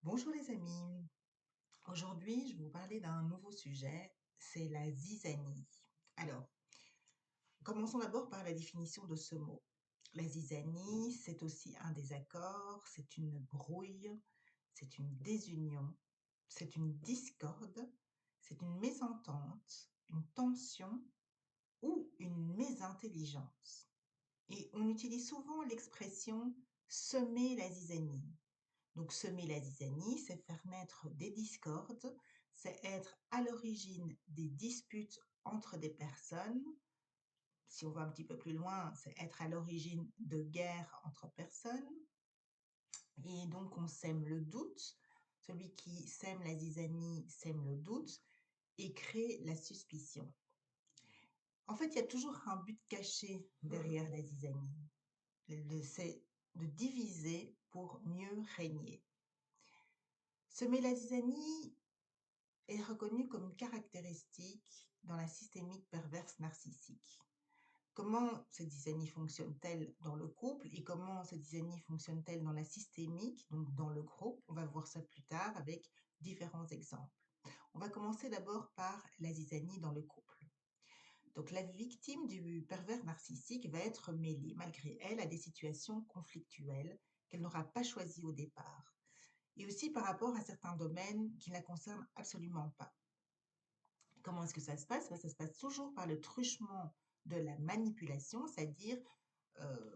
Bonjour les amis, aujourd'hui je vais vous parler d'un nouveau sujet, c'est la zizanie. Alors, commençons d'abord par la définition de ce mot. La zizanie, c'est aussi un désaccord, c'est une brouille, c'est une désunion, c'est une discorde, c'est une mésentente, une tension ou une mésintelligence. Et on utilise souvent l'expression semer la zizanie. Donc, semer la zizanie, c'est faire naître des discordes, c'est être à l'origine des disputes entre des personnes. Si on va un petit peu plus loin, c'est être à l'origine de guerres entre personnes. Et donc, on sème le doute. Celui qui sème la zizanie sème le doute et crée la suspicion. En fait, il y a toujours un but caché derrière la zizanie. C'est de diviser pour mieux régner. Semer la zizanie est reconnue comme une caractéristique dans la systémique perverse narcissique. Comment cette zizanie fonctionne-t-elle dans le couple et comment cette zizanie fonctionne-t-elle dans la systémique, donc dans le groupe? On va voir ça plus tard avec différents exemples. On va commencer d'abord par la zizanie dans le couple. Donc la victime du pervers narcissique va être mêlée, malgré elle, à des situations conflictuelles qu'elle n'aura pas choisies au départ, et aussi par rapport à certains domaines qui ne la concernent absolument pas. Comment est-ce que ça se passe? Ça se passe toujours par le truchement de la manipulation, c'est-à-dire,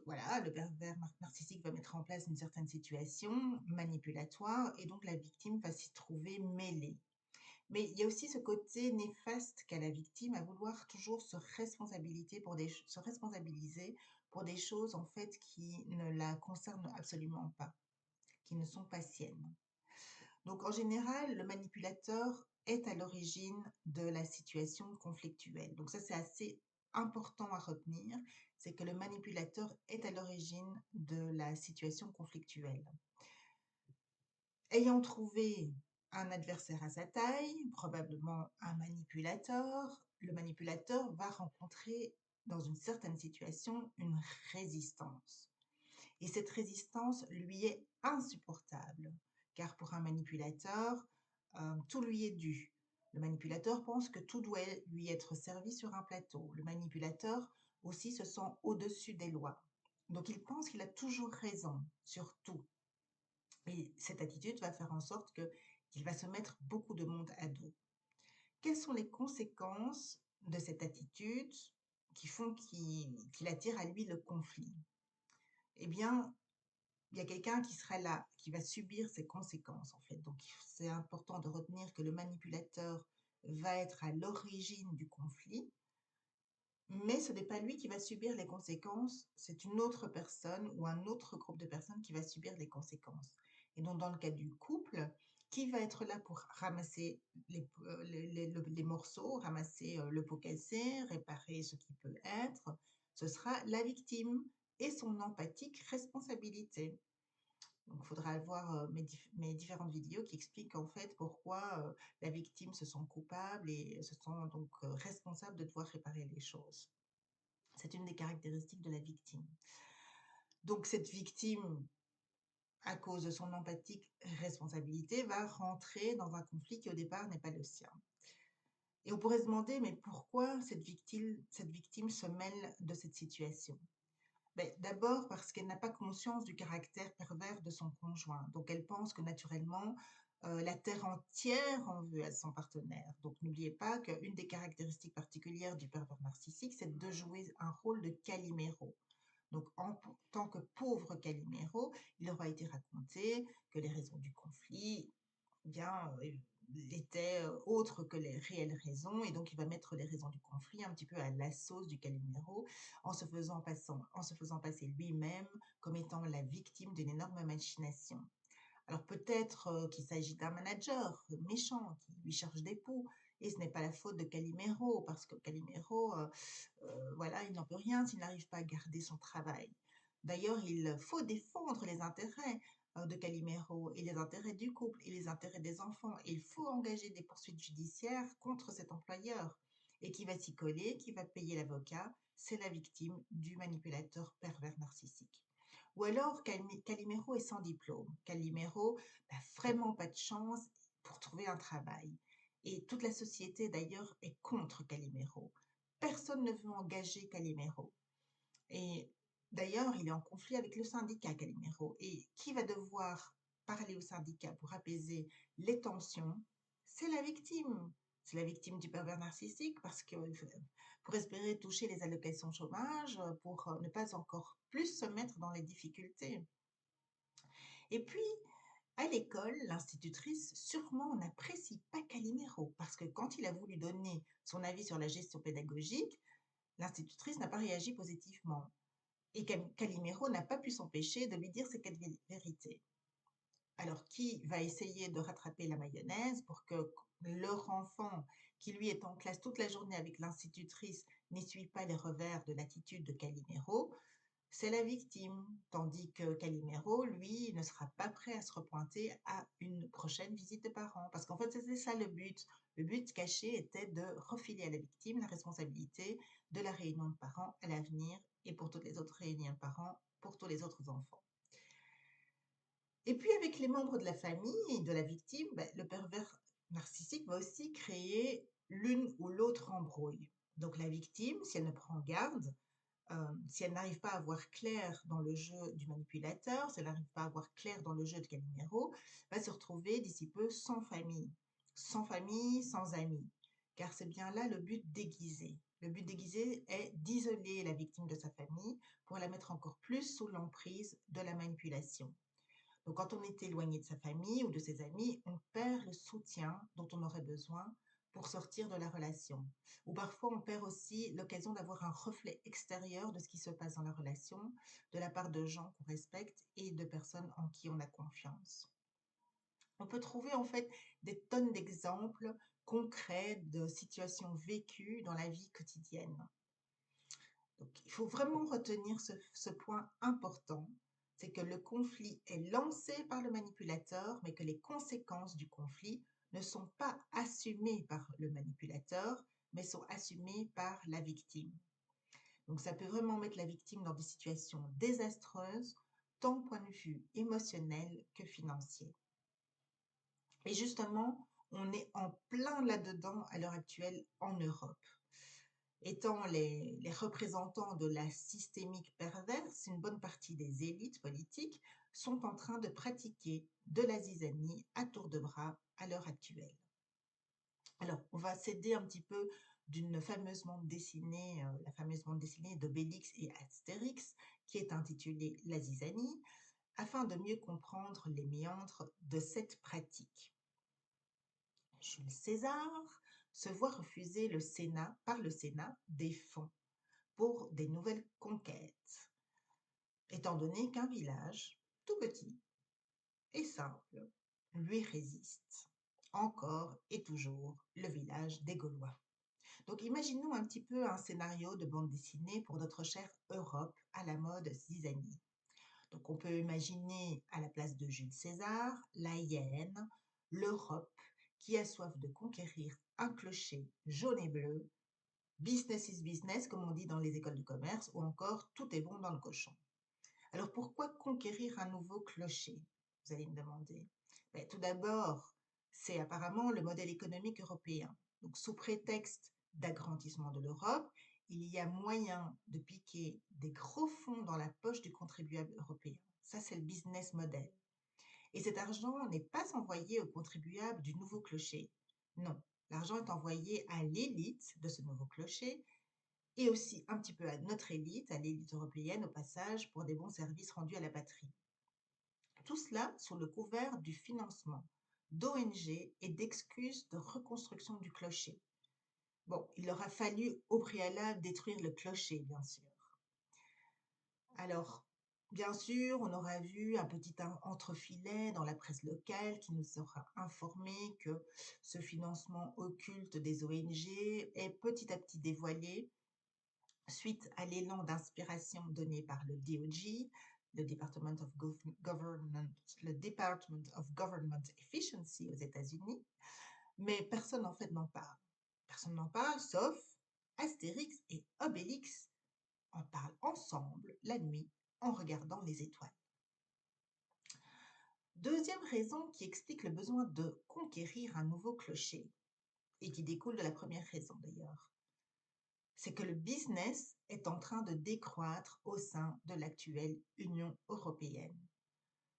voilà, le pervers narcissique va mettre en place une certaine situation manipulatoire et donc la victime va s'y trouver mêlée. Mais il y a aussi ce côté néfaste qu'a la victime à vouloir toujours se responsabiliser pour des choses en fait qui ne la concernent absolument pas, qui ne sont pas siennes. Donc en général, le manipulateur est à l'origine de la situation conflictuelle. Donc ça, c'est assez important à retenir, c'est que le manipulateur est à l'origine de la situation conflictuelle. Ayant trouvé un adversaire à sa taille, probablement un manipulateur, le manipulateur va rencontrer dans une certaine situation une résistance. Et cette résistance lui est insupportable, car pour un manipulateur, tout lui est dû. Le manipulateur pense que tout doit lui être servi sur un plateau. Le manipulateur aussi se sent au-dessus des lois. Donc il pense qu'il a toujours raison sur tout. Et cette attitude va faire en sorte qu'il va se mettre beaucoup de monde à dos. Quelles sont les conséquences de cette attitude qui font qu'il attire à lui le conflit? Eh bien, il y a quelqu'un qui sera là, qui va subir ces conséquences en fait. Donc c'est important de retenir que le manipulateur va être à l'origine du conflit, mais ce n'est pas lui qui va subir les conséquences, c'est une autre personne ou un autre groupe de personnes qui va subir les conséquences. Et donc dans le cas du couple, qui va être là pour ramasser les morceaux, ramasser le pot cassé, réparer ce qui peut être, ce sera la victime et son empathique responsabilité. Donc, il faudra voir mes différentes vidéos qui expliquent en fait pourquoi la victime se sent coupable et se sent donc responsable de devoir réparer les choses. C'est une des caractéristiques de la victime. Donc, cette victime, à cause de son empathique responsabilité, va rentrer dans un conflit qui au départ n'est pas le sien. Et on pourrait se demander, mais pourquoi cette victime se mêle de cette situation? Ben, d'abord parce qu'elle n'a pas conscience du caractère pervers de son conjoint. Donc elle pense que naturellement, la terre entière en veut à son partenaire. Donc n'oubliez pas qu'une des caractéristiques particulières du pervers narcissique, c'est de jouer un rôle de Calimero. Donc en tant que pauvre Calimero, il aura été raconté que les raisons du conflit, eh bien, étaient autres que les réelles raisons, et donc il va mettre les raisons du conflit un petit peu à la sauce du Calimero, en se faisant passer lui-même comme étant la victime d'une énorme machination. Alors peut-être qu'il s'agit d'un manager méchant qui lui charge des poux, et ce n'est pas la faute de Calimero, parce que Calimero, voilà, il n'en peut rien s'il n'arrive pas à garder son travail. D'ailleurs, il faut défendre les intérêts de Calimero et les intérêts du couple et les intérêts des enfants. Et il faut engager des poursuites judiciaires contre cet employeur. Et qui va s'y coller, qui va payer l'avocat, c'est la victime du manipulateur pervers narcissique. Ou alors Calimero est sans diplôme. Calimero n'a vraiment pas de chance pour trouver un travail. Et toute la société d'ailleurs est contre Calimero. Personne ne veut engager Calimero. Et d'ailleurs, il est en conflit avec le syndicat Calimero. Et qui va devoir parler au syndicat pour apaiser les tensions? C'est la victime. C'est la victime du pervers narcissique parce que pour espérer toucher les allocations chômage, pour ne pas encore plus se mettre dans les difficultés. Et puis, à l'école, l'institutrice sûrement n'apprécie pas Calimero parce que quand il a voulu donner son avis sur la gestion pédagogique, l'institutrice n'a pas réagi positivement. Et Calimero n'a pas pu s'empêcher de lui dire ses quatre vérités. Alors, qui va essayer de rattraper la mayonnaise pour que leur enfant, qui lui est en classe toute la journée avec l'institutrice, n'essuie pas les revers de l'attitude de Calimero? C'est la victime, tandis que Calimero, lui, ne sera pas prêt à se repointer à une prochaine visite de parents. Parce qu'en fait, c'était ça le but. Le but caché était de refiler à la victime la responsabilité de la réunion de parents à l'avenir et pour toutes les autres réunions de parents, pour tous les autres enfants. Et puis avec les membres de la famille et de la victime, le pervers narcissique va aussi créer l'une ou l'autre embrouille. Donc la victime, si elle ne prend garde, si elle n'arrive pas à voir clair dans le jeu du manipulateur, si elle n'arrive pas à voir clair dans le jeu de Calimero, va se retrouver d'ici peu sans famille. Sans famille, sans amis. Car c'est bien là le but déguisé. Le but déguisé est d'isoler la victime de sa famille pour la mettre encore plus sous l'emprise de la manipulation. Donc quand on est éloigné de sa famille ou de ses amis, on perd le soutien dont on aurait besoin pour sortir de la relation. Ou parfois on perd aussi l'occasion d'avoir un reflet extérieur de ce qui se passe dans la relation, de la part de gens qu'on respecte et de personnes en qui on a confiance. On peut trouver en fait des tonnes d'exemples concrets de situations vécues dans la vie quotidienne. Donc, il faut vraiment retenir ce point important, c'est que le conflit est lancé par le manipulateur, mais que les conséquences du conflit ne sont pas assumées par le manipulateur, mais sont assumées par la victime. Donc, ça peut vraiment mettre la victime dans des situations désastreuses, tant point de vue émotionnel que financier. Et justement, on est en plein là-dedans à l'heure actuelle en Europe. Étant les représentants de la systémique perverse, une bonne partie des élites politiques sont en train de pratiquer de la zizanie à tour de bras à l'heure actuelle. Alors, on va s'aider un petit peu d'une fameuse bande dessinée, la fameuse bande dessinée d'Obélix et Astérix, qui est intitulée La zizanie, afin de mieux comprendre les méandres de cette pratique. Jules César se voit refuser par le Sénat des fonds pour des nouvelles conquêtes, étant donné qu'un village tout petit et simple lui résiste. Encore et toujours le village des Gaulois. Donc imaginons un petit peu un scénario de bande dessinée pour notre chère Europe à la mode zizanie. Donc on peut imaginer à la place de Jules César, la hyène, l'Europe qui a soif de conquérir un clocher jaune et bleu. Business is business, comme on dit dans les écoles de commerce, ou encore tout est bon dans le cochon. Alors pourquoi conquérir un nouveau clocher? Vous allez me demander. Tout d'abord, c'est apparemment le modèle économique européen. Donc sous prétexte d'agrandissement de l'Europe, il y a moyen de piquer des gros fonds dans la poche du contribuable européen. Ça, c'est le business model. Et cet argent n'est pas envoyé aux contribuables du nouveau clocher. Non, l'argent est envoyé à l'élite de ce nouveau clocher et aussi un petit peu à notre élite, à l'élite européenne au passage, pour des bons services rendus à la patrie. Tout cela sous le couvert du financement d'ONG et d'excuses de reconstruction du clocher. Bon, il aura fallu au préalable détruire le clocher, bien sûr. Alors, bien sûr, on aura vu un petit entrefilet dans la presse locale qui nous aura informé que ce financement occulte des ONG est petit à petit dévoilé suite à l'élan d'inspiration donné par le DOJ, le Department of Government Efficiency aux États-Unis, mais personne en fait n'en parle. Personne n'en parle, sauf Astérix et Obélix en parlent ensemble la nuit en regardant les étoiles. Deuxième raison qui explique le besoin de conquérir un nouveau clocher, et qui découle de la première raison d'ailleurs, c'est que le business est en train de décroître au sein de l'actuelle Union européenne.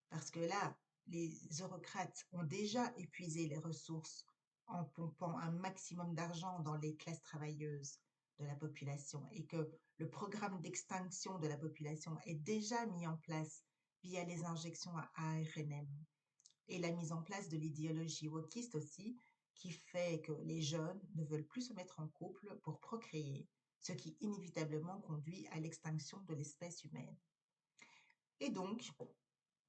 Parce que là, les eurocrates ont déjà épuisé les ressources en pompant un maximum d'argent dans les classes travailleuses de la population et que le programme d'extinction de la population est déjà mis en place via les injections à ARNM et la mise en place de l'idéologie wokiste aussi, qui fait que les jeunes ne veulent plus se mettre en couple pour procréer, ce qui inévitablement conduit à l'extinction de l'espèce humaine. Et donc,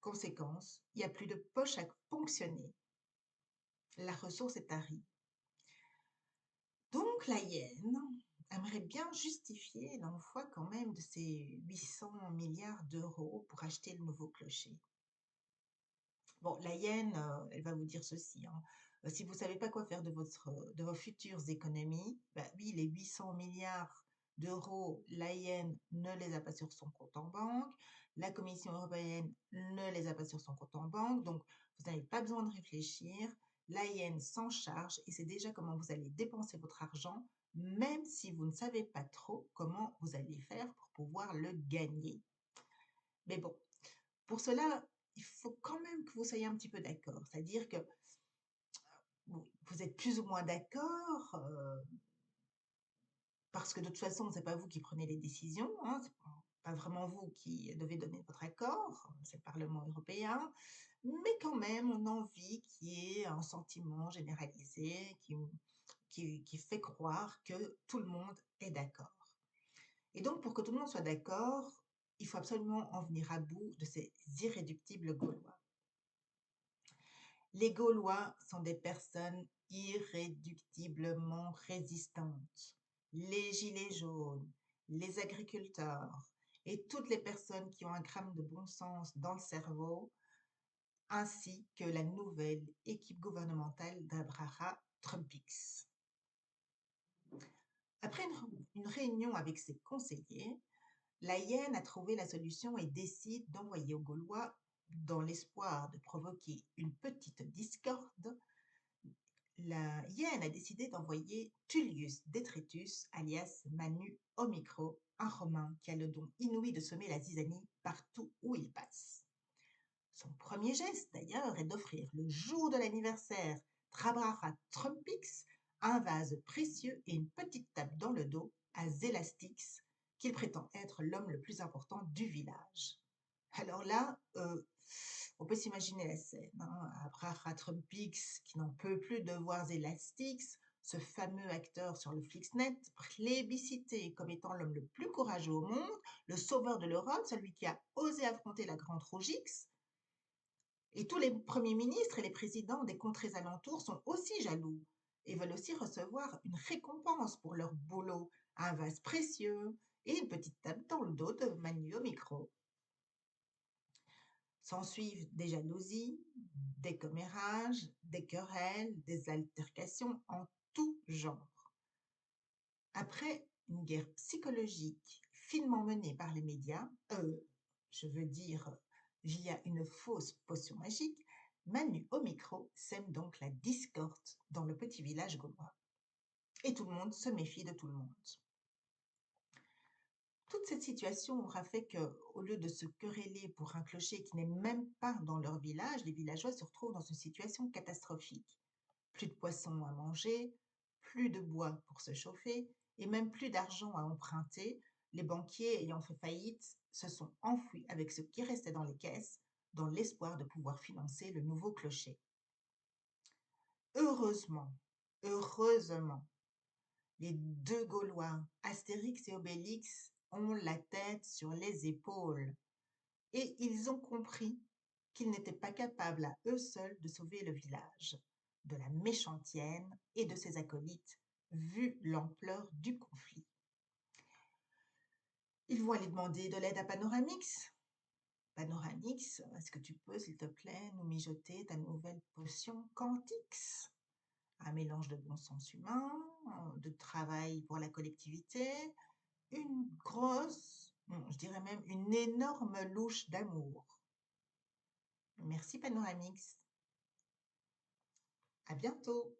conséquence, il n'y a plus de poche à ponctionner. La ressource est tarie. Donc la hyène aimerait bien justifier l'envoi quand même de ces 800 milliards d'euros pour acheter le nouveau clocher. Bon, la hyène, elle va vous dire ceci, hein. Si vous ne savez pas quoi faire de vos futures économies, bah oui, les 800 milliards d'euros, la hyène ne les a pas sur son compte en banque, la Commission européenne ne les a pas sur son compte en banque, donc vous n'avez pas besoin de réfléchir, la hyène s'en charge et c'est déjà comment vous allez dépenser votre argent, même si vous ne savez pas trop comment vous allez faire pour pouvoir le gagner. Mais bon, pour cela, il faut quand même que vous soyez un petit peu d'accord. C'est-à-dire que vous êtes plus ou moins d'accord, parce que de toute façon, ce n'est pas vous qui prenez les décisions, hein, c'est pas vraiment vous qui devez donner votre accord, c'est le Parlement européen, mais quand même, on a envie qu'il y ait un sentiment généralisé qui fait croire que tout le monde est d'accord. Et donc, pour que tout le monde soit d'accord, il faut absolument en venir à bout de ces irréductibles Gaulois. Les Gaulois sont des personnes irréductiblement résistantes. Les gilets jaunes, les agriculteurs et toutes les personnes qui ont un gramme de bon sens dans le cerveau, ainsi que la nouvelle équipe gouvernementale d'Abraha Trumpix. Après une réunion avec ses conseillers, la hyène a trouvé la solution et décide d'envoyer aux Gaulois, dans l'espoir de provoquer une petite discorde, la hyène a décidé d'envoyer Tullius Detritus, alias Manu Omicro, un Romain qui a le don inouï de semer la zizanie partout où il passe. Son premier geste, d'ailleurs, est d'offrir le jour de l'anniversaire d'Abraha Trumpix un vase précieux et une petite tape dans le dos à Zélastix, qu'il prétend être l'homme le plus important du village. Alors là, on peut s'imaginer la scène, hein. Abraha Trumpix, qui n'en peut plus de voir Zélastix, ce fameux acteur sur le Flixnet, plébiscité comme étant l'homme le plus courageux au monde, le sauveur de l'Europe, celui qui a osé affronter la Grande Rougix. Et tous les premiers ministres et les présidents des contrées alentours sont aussi jaloux et veulent aussi recevoir une récompense pour leur boulot, un vase précieux et une petite tape dans le dos de Manu Omicro. S'ensuivent des jalousies, des commérages, des querelles, des altercations en tout genre. Après une guerre psychologique finement menée par les médias, je veux dire via une fausse potion magique, Manu Omicro sème donc la discorde dans le petit village gaulois. Et tout le monde se méfie de tout le monde. Toute cette situation aura fait que, au lieu de se quereller pour un clocher qui n'est même pas dans leur village, les villageois se retrouvent dans une situation catastrophique. Plus de poissons à manger, plus de bois pour se chauffer et même plus d'argent à emprunter. Les banquiers ayant fait faillite se sont enfouis avec ce qui restait dans les caisses, dans l'espoir de pouvoir financer le nouveau clocher. Heureusement, heureusement, les deux Gaulois, Astérix et Obélix, ont la tête sur les épaules et ils ont compris qu'ils n'étaient pas capables à eux seuls de sauver le village de la méchante hyène et de ses acolytes, vu l'ampleur du conflit. Ils vont aller demander de l'aide à Panoramix. Panoramix, est-ce que tu peux, s'il te plaît, nous mijoter ta nouvelle potion Quantix? Un mélange de bon sens humain, de travail pour la collectivité, une grosse je dirais même une énorme louche d'amour. Merci Panoramix. À bientôt.